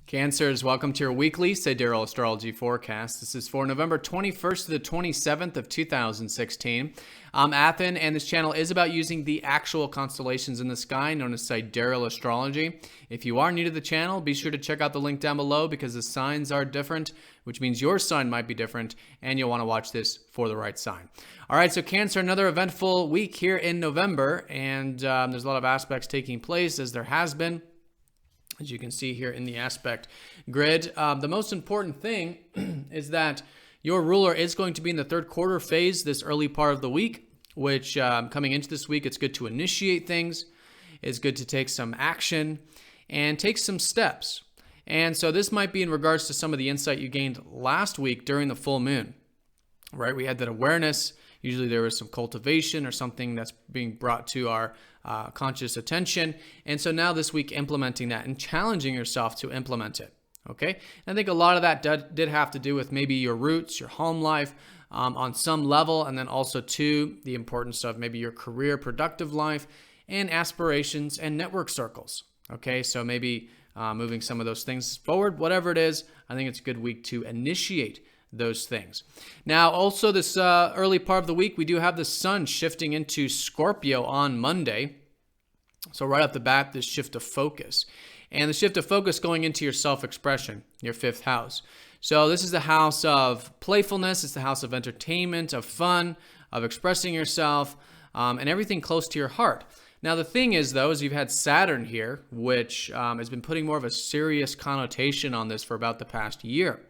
Cancers, welcome to your weekly Sidereal Astrology forecast. This is for November 21st to the 27th of 2016. I'm Athen, and this channel is about using the actual constellations in the sky, known as Sidereal Astrology. If you are new to the channel, be sure to check out the link down below because the signs are different, which means your sign might be different, and you'll want to watch this for the right sign. All right, so Cancer, another eventful week here in November, and there's a lot of aspects taking place, as there has been. As you can see here in the aspect grid, the most important thing is that your ruler is going to be in the third quarter phase this early part of the week, which coming into this week, it's good to initiate things. It's good to take some action and take some steps. And so this might be in regards to some of the insight you gained last week during the full moon, right? We had that awareness. Usually there was some cultivation or something that's being brought to our conscious attention. And so now this week, implementing that and challenging yourself to implement it. Okay. And I think a lot of that did have to do with maybe your roots, your home life on some level. And then also too, the importance of maybe your career, productive life and aspirations and network circles. Okay. So maybe moving some of those things forward, whatever it is, I think it's a good week to initiate those things. Now, also this early part of the week, we do have the sun shifting into Scorpio on Monday. So right off the bat, this shift of focus. And the shift of focus going into your self-expression, your fifth house. So this is the house of playfulness. It's the house of entertainment, of fun, of expressing yourself, and everything close to your heart. Now, the thing is, though, is you've had Saturn here, which has been putting more of a serious connotation on this for about the past year.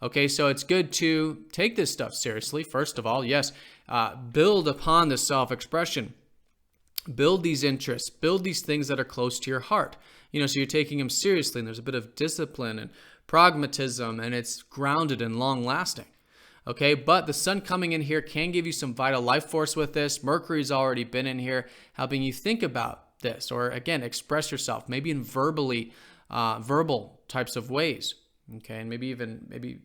Okay, so it's good to take this stuff seriously. First of all, yes, build upon the self-expression. Build these interests. Build these things that are close to your heart. You know, so you're taking them seriously, and there's a bit of discipline and pragmatism, and it's grounded and long-lasting. Okay, but the sun coming in here can give you some vital life force with this. Mercury's already been in here, helping you think about this, or again, express yourself, maybe in verbal types of ways. Okay, and maybe even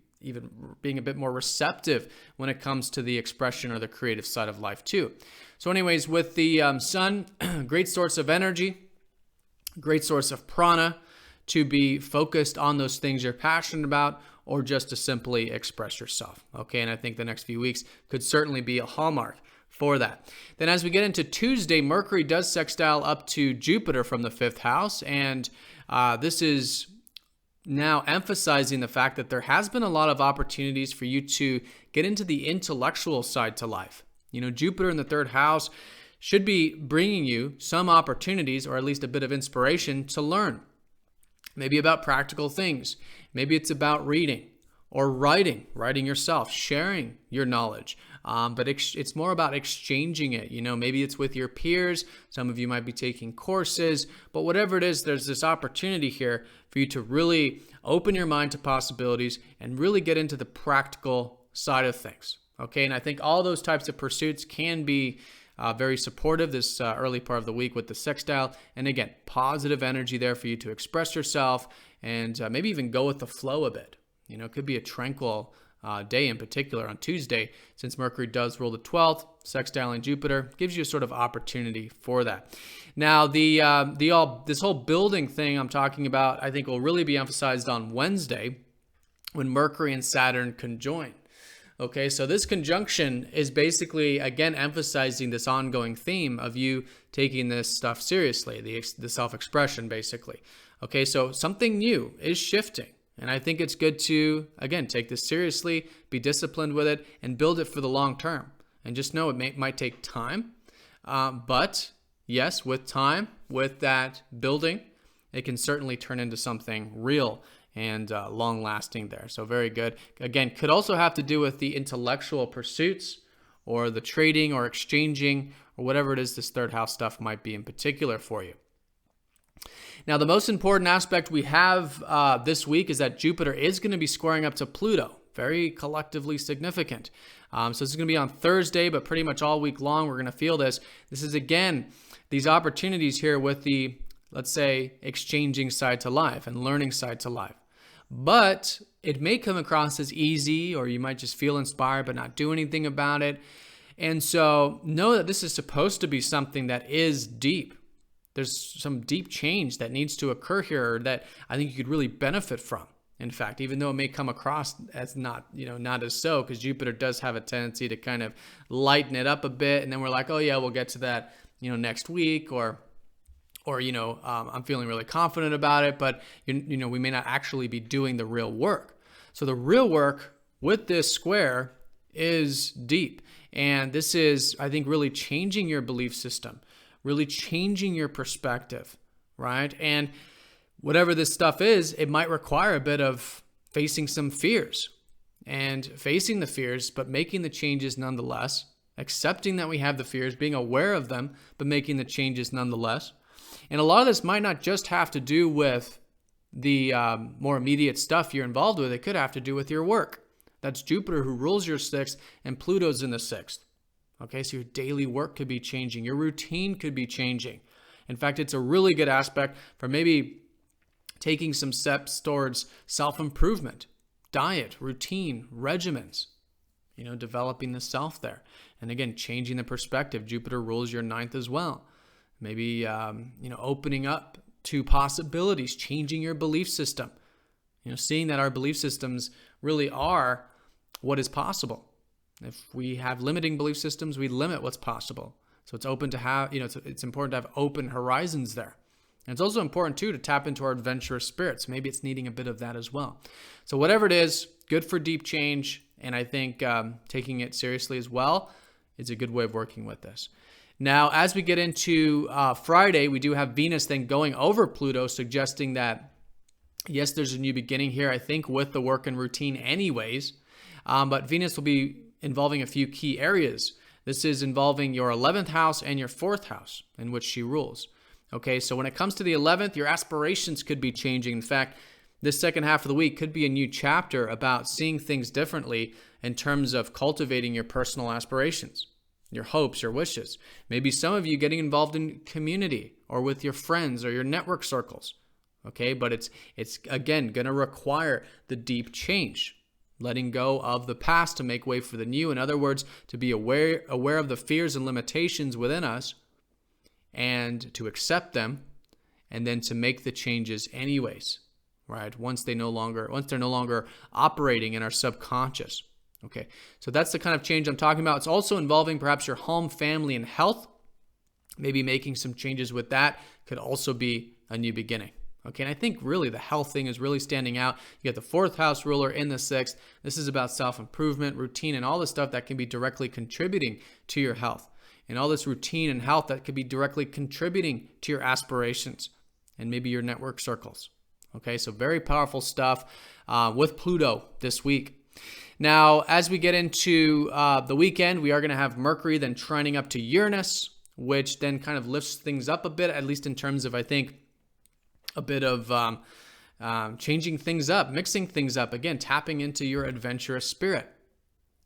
being a bit more receptive when it comes to the expression or the creative side of life too. So anyways, with the sun, great source of energy, great source of prana to be focused on those things you're passionate about or just to simply express yourself. Okay, and I think the next few weeks could certainly be a hallmark for that. Then as we get into Tuesday, Mercury does sextile up to Jupiter from the fifth house, and this is now emphasizing the fact that there has been a lot of opportunities for you to get into the intellectual side to life. You know, Jupiter in the third house should be bringing you some opportunities or at least a bit of inspiration to learn. Maybe about practical things. Maybe it's about reading or writing yourself, sharing your knowledge. But it's more about exchanging it. You know, maybe it's with your peers. Some of you might be taking courses, but whatever it is, there's this opportunity here for you to really open your mind to possibilities and really get into the practical side of things. Okay, and I think all those types of pursuits can be very supportive this early part of the week with the sextile. And again, positive energy there for you to express yourself and maybe even go with the flow a bit. You know, it could be a tranquil day in particular on Tuesday, since Mercury does rule the 12th, sextiling Jupiter, gives you a sort of opportunity for that. Now, this whole building thing I'm talking about, I think will really be emphasized on Wednesday when Mercury and Saturn conjoin. Okay, so this conjunction is basically, again, emphasizing this ongoing theme of you taking this stuff seriously, the self-expression, basically. Okay, so something new is shifting. And I think it's good to, again, take this seriously, be disciplined with it, and build it for the long term. And just know it might take time. But yes, with time, with that building, it can certainly turn into something real and long-lasting there. So very good. Again, could also have to do with the intellectual pursuits or the trading or exchanging or whatever it is this third house stuff might be in particular for you. Now, the most important aspect we have this week is that Jupiter is going to be squaring up to Pluto. Very collectively significant. So this is going to be on Thursday, but pretty much all week long we're going to feel this. This is, again, these opportunities here with the, let's say, exchanging side to life and learning side to life. But it may come across as easy, or you might just feel inspired but not do anything about it. And so know that this is supposed to be something that is deep. There's some deep change that needs to occur here that I think you could really benefit from. In fact, even though it may come across as not as so, because Jupiter does have a tendency to kind of lighten it up a bit. And then we're like, oh yeah, we'll get to that, next week, or I'm feeling really confident about it, but we may not actually be doing the real work. So the real work with this square is deep. And this is, I think, really changing your belief system, really changing your perspective, right? And whatever this stuff is, it might require a bit of facing some fears and facing the fears, but making the changes nonetheless, accepting that we have the fears, being aware of them, but making the changes nonetheless. And a lot of this might not just have to do with the more immediate stuff you're involved with. It could have to do with your work. That's Jupiter who rules your 6th, and Pluto's in the 6th. Okay, so your daily work could be changing. Your routine could be changing. In fact, it's a really good aspect for maybe taking some steps towards self-improvement, diet, routine, regimens, developing the self there. And again, changing the perspective. Jupiter rules your 9th as well. Maybe, opening up to possibilities, changing your belief system. Seeing that our belief systems really are what is possible. If we have limiting belief systems, we limit what's possible. So it's open to have, it's important to have open horizons there. And it's also important too to tap into our adventurous spirits. Maybe it's needing a bit of that as well. So whatever it is, good for deep change. And I think taking it seriously as well is a good way of working with this. Now, as we get into Friday, we do have Venus then going over Pluto, suggesting that, yes, there's a new beginning here, I think, with the work and routine anyways. But Venus will be involving a few key areas. This is involving your 11th house and your 4th house in which she rules. Okay, so when it comes to the 11th, your aspirations could be changing. In fact, this second half of the week could be a new chapter about seeing things differently in terms of cultivating your personal aspirations, your hopes, your wishes. Maybe some of you getting involved in community or with your friends or your network circles. Okay, but it's again going to require the deep change, letting go of the past to make way for the new. In other words, to be aware of the fears and limitations within us and to accept them, and then to make the changes anyways, right? Once they're no longer operating in our subconscious. Okay, so that's the kind of change I'm talking about. It's also involving perhaps your home, family, and health. Maybe making some changes with that could also be a new beginning. Okay, and I think really the health thing is really standing out. You get the 4th house ruler in the 6th. This is about self-improvement, routine, and all the stuff that can be directly contributing to your health. And all this routine and health that could be directly contributing to your aspirations and maybe your network circles. Okay, so very powerful stuff with Pluto this week. Now, as we get into the weekend, we are going to have Mercury then trining up to Uranus, which then kind of lifts things up a bit, at least in terms of, I think, a bit of changing things up, mixing things up, again, tapping into your adventurous spirit.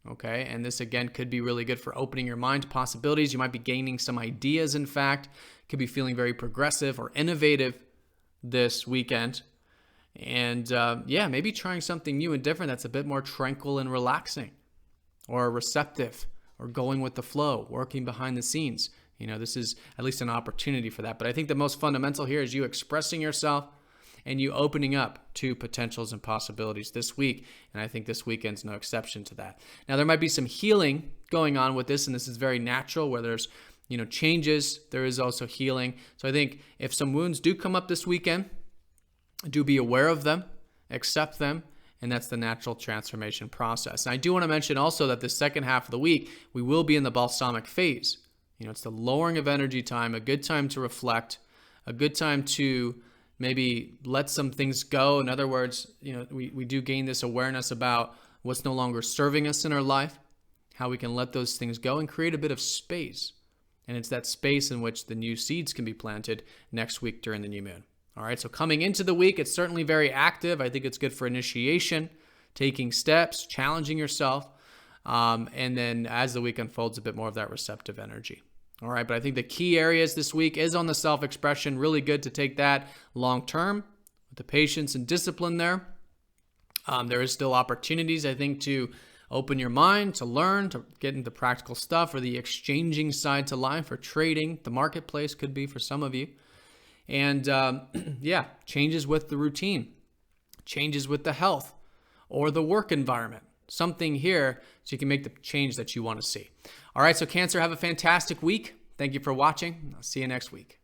Okay, and this again could be really good for opening your mind to possibilities. You might be gaining some ideas, in fact, could be feeling very progressive or innovative this weekend. And maybe trying something new and different that's a bit more tranquil and relaxing, or receptive, or going with the flow, working behind the scenes. This is at least an opportunity for that. But I think the most fundamental here is you expressing yourself and you opening up to potentials and possibilities this week. And I think this weekend's no exception to that. Now, there might be some healing going on with this, and this is very natural where there's, changes. There is also healing. So I think if some wounds do come up this weekend, do be aware of them, accept them, and that's the natural transformation process. And I do want to mention also that the second half of the week, we will be in the balsamic phase. It's the lowering of energy time, a good time to reflect, a good time to maybe let some things go. In other words, we do gain this awareness about what's no longer serving us in our life, how we can let those things go and create a bit of space. And it's that space in which the new seeds can be planted next week during the new moon. All right, so coming into the week, it's certainly very active. I think it's good for initiation, taking steps, challenging yourself. And then as the week unfolds, a bit more of that receptive energy. All right, but I think the key areas this week is on the self-expression. Really good to take that long-term with the patience and discipline there. There is still opportunities, I think, to open your mind, to learn, to get into practical stuff, or the exchanging side to life, or trading. The marketplace could be for some of you. And yeah, changes with the routine, changes with the health or the work environment. Something here so you can make the change that you want to see. All right, so Cancer, have a fantastic week. Thank you for watching. I'll see you next week.